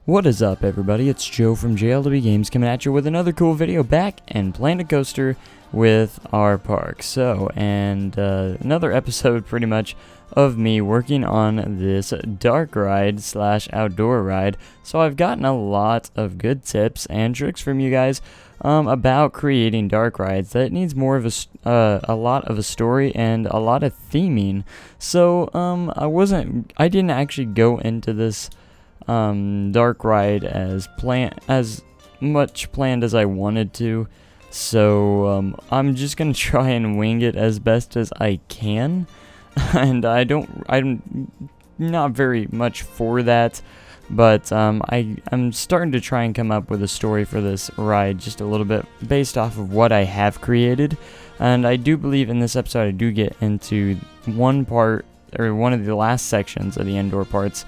What is up, everybody? It's Joe from JLW Games coming at you with another cool video back and Planet Coaster with our park. Another episode pretty much of me working on this dark ride slash outdoor ride. So I've gotten a lot of good tips and tricks from you guys about creating dark rides that needs more of a lot of a story and a lot of theming. So I didn't actually go into this dark ride as much planned as I wanted to, so I'm just gonna try and wing it as best as I can, and I'm not very much for that, but I'm starting to try and come up with a story for this ride just a little bit based off of what I have created. And I do believe in this episode I do get into one part, or one of the last sections of the indoor parts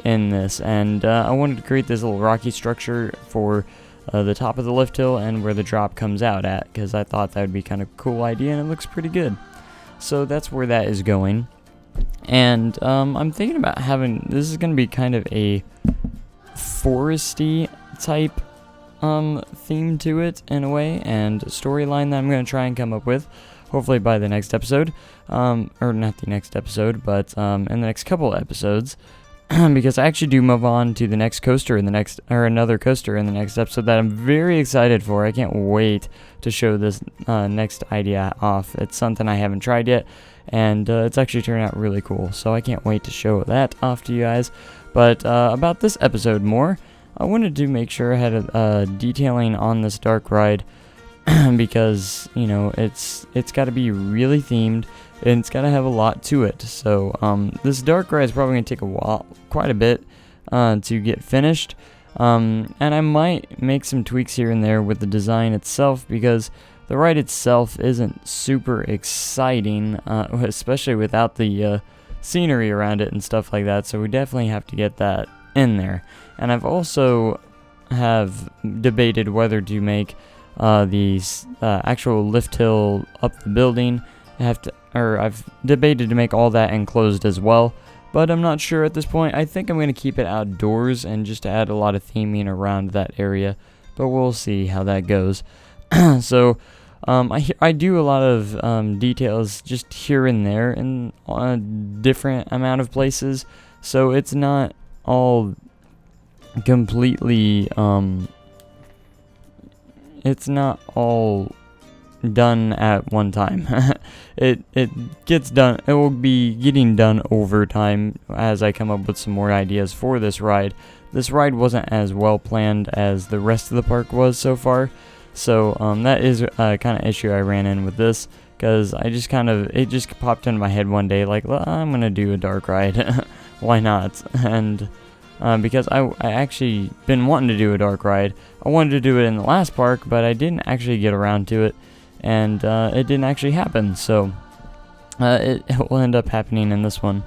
in this, and I wanted to create this little rocky structure for the top of the lift hill and where the drop comes out at, because I thought that would be kind of a cool idea and it looks pretty good. So that's where that is going, and I'm thinking about having this is going to be kind of a foresty type theme to it in a way, and storyline that I'm going to try and come up with hopefully by the next episode, or not the next episode, but in the next couple of episodes. Because I actually do move on to the next coaster in the next, or another coaster in the next episode that I'm very excited for. I can't wait to show this next idea off. It's something I haven't tried yet, and it's actually turned out really cool. So I can't wait to show that off to you guys. But about this episode more, I wanted to make sure I had a detailing on this dark ride because, you know, it's got to be really themed. And it's got to have a lot to it. So this dark ride is probably going to take a while, quite a bit, to get finished. And I might make some tweaks here and there with the design itself, because the ride itself isn't super exciting, especially without the scenery around it and stuff like that. So we definitely have to get that in there. And I've also have debated whether to make these actual lift hill up the building. I've debated to make all that enclosed as well, but I'm not sure at this point. I think I'm going to keep it outdoors and just add a lot of theming around that area, but we'll see how that goes. So I do a lot of details just here and there in a different amount of places, so it's not all completely it's not all done at one time. it gets done. It will be getting done over time as I come up with some more ideas for this ride. This ride wasn't as well planned as the rest of the park was so far, so that is a kind of issue I ran in with this, because it just popped into my head one day like, well, I'm gonna do a dark ride. Why not? And because I actually been wanting to do a dark ride. I wanted to do it in the last park, but I didn't actually get around to it. And it didn't actually happen, so it will end up happening in this one,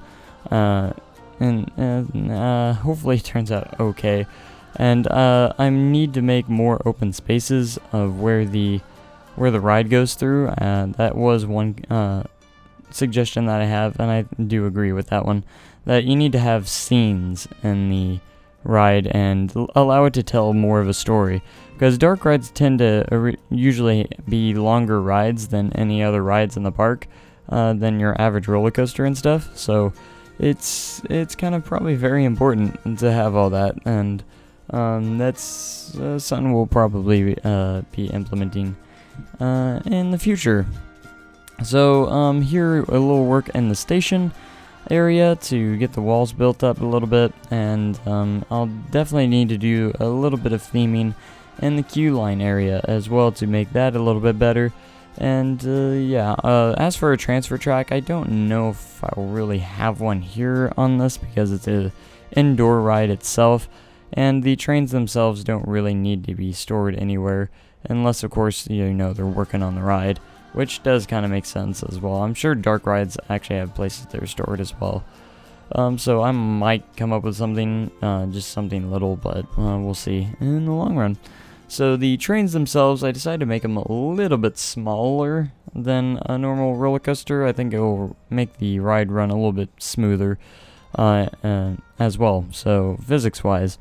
and hopefully it turns out okay. And I need to make more open spaces of where the ride goes through. That was one suggestion that I have, and I do agree with that one. That you need to have scenes in the ride and allow it to tell more of a story, because dark rides tend to usually be longer rides than any other rides in the park, than your average roller coaster and stuff. So it's kind of probably very important to have all that, and that's something we'll probably be implementing in the future. So here a little work in the station area to get the walls built up a little bit, and I'll definitely need to do a little bit of theming in the queue line area as well to make that a little bit better. And as for a transfer track, I don't know if I'll really have one here on this, because it's an indoor ride itself, and the trains themselves don't really need to be stored anywhere, unless of course they're working on the ride, which does kind of make sense as well. I'm sure dark rides actually have places they're stored as well. So I might come up with something, just something little, but we'll see in the long run. So the trains themselves, I decided to make them a little bit smaller than a normal roller coaster. I think it will make the ride run a little bit smoother as well, so physics-wise.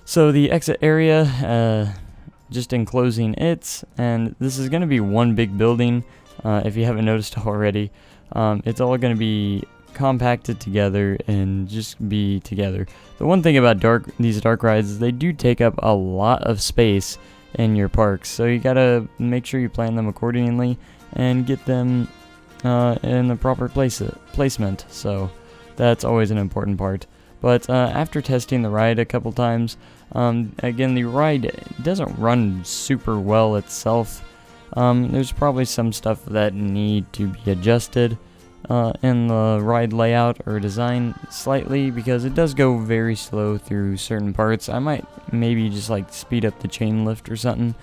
So the exit area, just enclosing it, and this is going to be one big building, if you haven't noticed already. It's all going to be compacted together and just be together. The one thing about these dark rides is they do take up a lot of space in your parks, so you gotta make sure you plan them accordingly and get them in the proper placement. So that's always an important part. But after testing the ride a couple times, again, the ride doesn't run super well itself. There's probably some stuff that need to be adjusted in the ride layout or design slightly, because it does go very slow through certain parts. I might maybe just like speed up the chain lift or something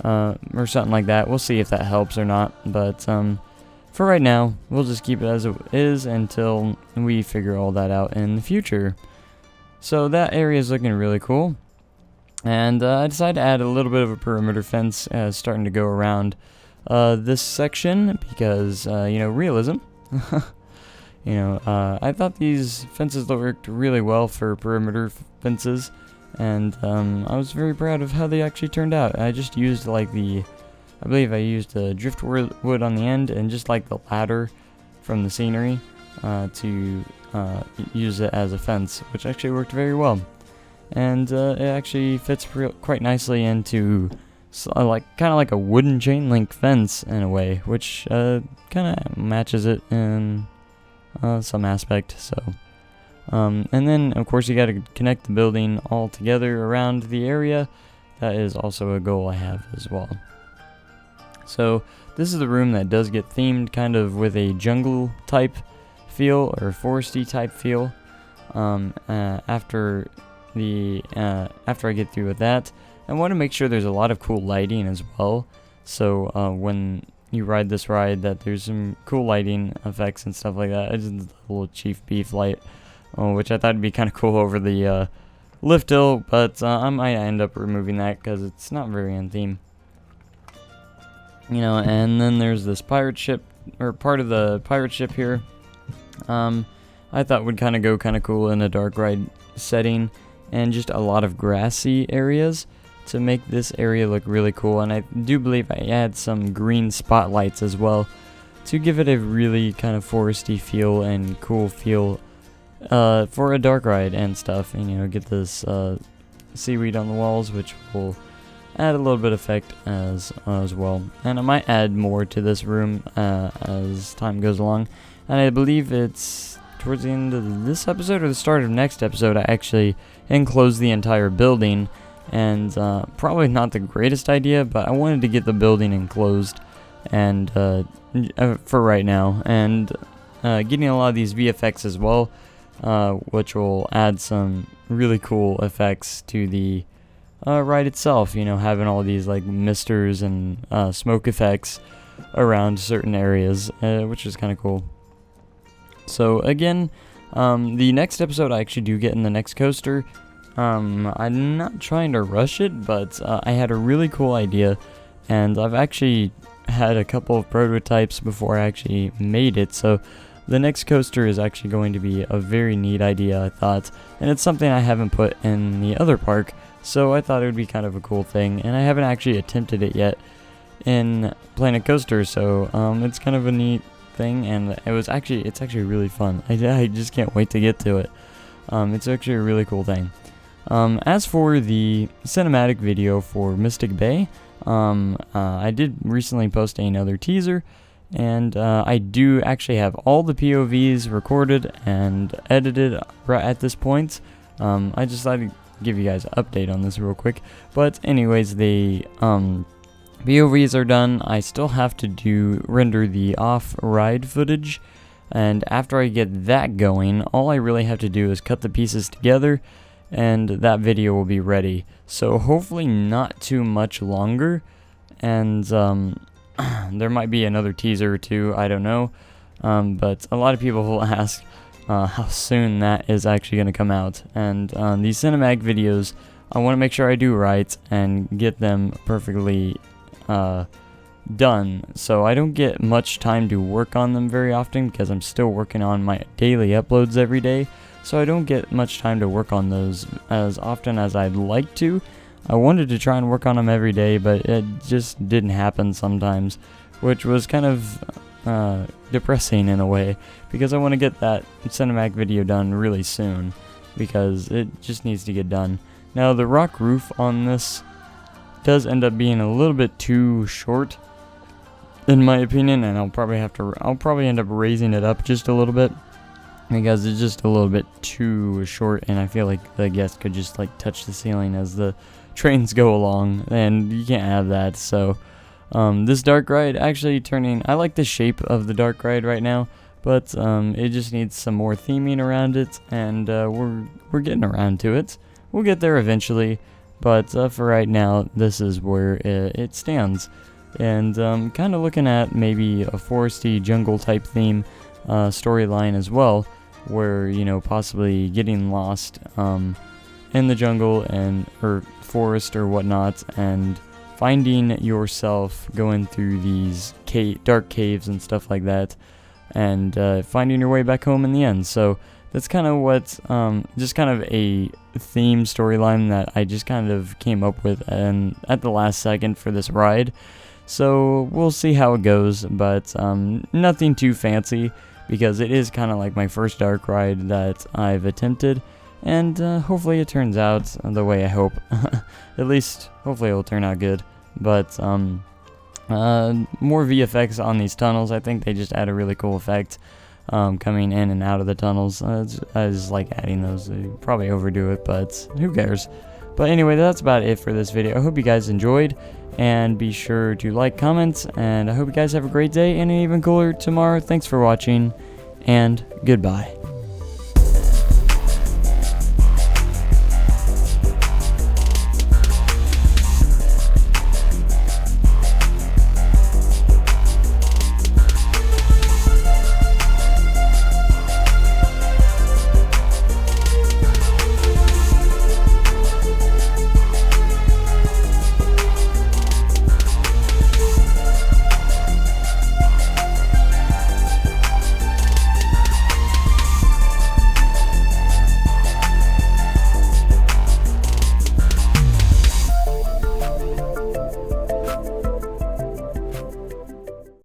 like that. We'll see if that helps or not, but for right now, we'll just keep it as it is until we figure all that out in the future. So that area is looking really cool. And I decided to add a little bit of a perimeter fence starting to go around this section because, realism. I thought these fences worked really well for perimeter fences. And I was very proud of how they actually turned out. I just used I believe I used driftwood on the end and just like the ladder from the scenery to use it as a fence, which actually worked very well. And it actually fits quite nicely into kind of like a wooden chain link fence in a way, which kind of matches it in some aspect. So, and then of course you got to connect the building all together around the area. That is also a goal I have as well. So this is the room that does get themed kind of with a jungle type feel or foresty type feel. After I get through with that, I want to make sure there's a lot of cool lighting as well. So when you ride this ride, that there's some cool lighting effects and stuff like that. I just did a little Chief Beef light, which I thought would be kind of cool over the lift hill, but I might end up removing that because it's not very on theme. And then there's this pirate ship, or part of the pirate ship here. I thought would kind of go kind of cool in a dark ride setting, and just a lot of grassy areas to make this area look really cool. And I do believe I add some green spotlights as well to give it a really kind of foresty feel and cool feel for a dark ride and stuff. And get this seaweed on the walls, which will add a little bit of effect as well. And I might add more to this room as time goes along. And I believe it's towards the end of this episode or the start of next episode, I actually enclose the entire building. And probably not the greatest idea, but I wanted to get the building enclosed and for right now. And getting a lot of these VFX as well, which will add some really cool effects to the ride itself. Having all these like misters and smoke effects around certain areas, which is kind of cool. So again, the next episode I actually do get in the next coaster. I'm not trying to rush it, but I had a really cool idea, and I've actually had a couple of prototypes before I actually made it. So the next coaster is actually going to be a very neat idea, I thought, and it's something I haven't put in the other park, so I thought it would be kind of a cool thing, and I haven't actually attempted it yet in Planet Coaster, so it's kind of a neat thing, and it's actually really fun. I just can't wait to get to it. It's actually a really cool thing. As for the cinematic video for Mystic Bay, I did recently post another teaser, and I do actually have all the POVs recorded and edited right at this point. I just thought I'd give you guys an update on this real quick. But anyways, the POVs are done. I still have to render the off-ride footage, and after I get that going, all I really have to do is cut the pieces together, and that video will be ready. So hopefully not too much longer, and there might be another teaser or two, I don't know, but a lot of people will ask how soon that is actually going to come out. And these cinematic videos, I want to make sure I do right and get them perfectly done, so I don't get much time to work on them very often because I'm still working on my daily uploads every day, so I don't get much time to work on those as often as I'd like to. I wanted to try and work on them every day, but it just didn't happen sometimes, which was kind of depressing in a way, because I want to get that cinematic video done really soon, because it just needs to get done. Now, the rock roof on this does end up being a little bit too short, in my opinion, and I'll probably end up raising it up just a little bit, because it's just a little bit too short, and I feel like the guest could just like touch the ceiling as the trains go along, and you can't have that. So this dark ride actually I like the shape of the dark ride right now, but it just needs some more theming around it, and we're getting around to it. We'll get there eventually, but for right now, this is where it stands. And kind of looking at maybe a foresty jungle type theme storyline as well, where, you know, possibly getting lost in the jungle or forest or whatnot, and finding yourself going through these dark caves and stuff like that, and finding your way back home in the end. So that's kind of what, just kind of a theme storyline that I just kind of came up with and at the last second for this ride. So we'll see how it goes, but nothing too fancy, because it is kind of like my first dark ride that I've attempted, and hopefully it turns out the way I hope. At least, hopefully it will turn out good. But more VFX on these tunnels. I think they just add a really cool effect coming in and out of the tunnels. I just like adding those. They probably overdo it, but who cares? But anyway, that's about it for this video. I hope you guys enjoyed, and be sure to like, comment, and I hope you guys have a great day and an even cooler tomorrow. Thanks for watching, and goodbye.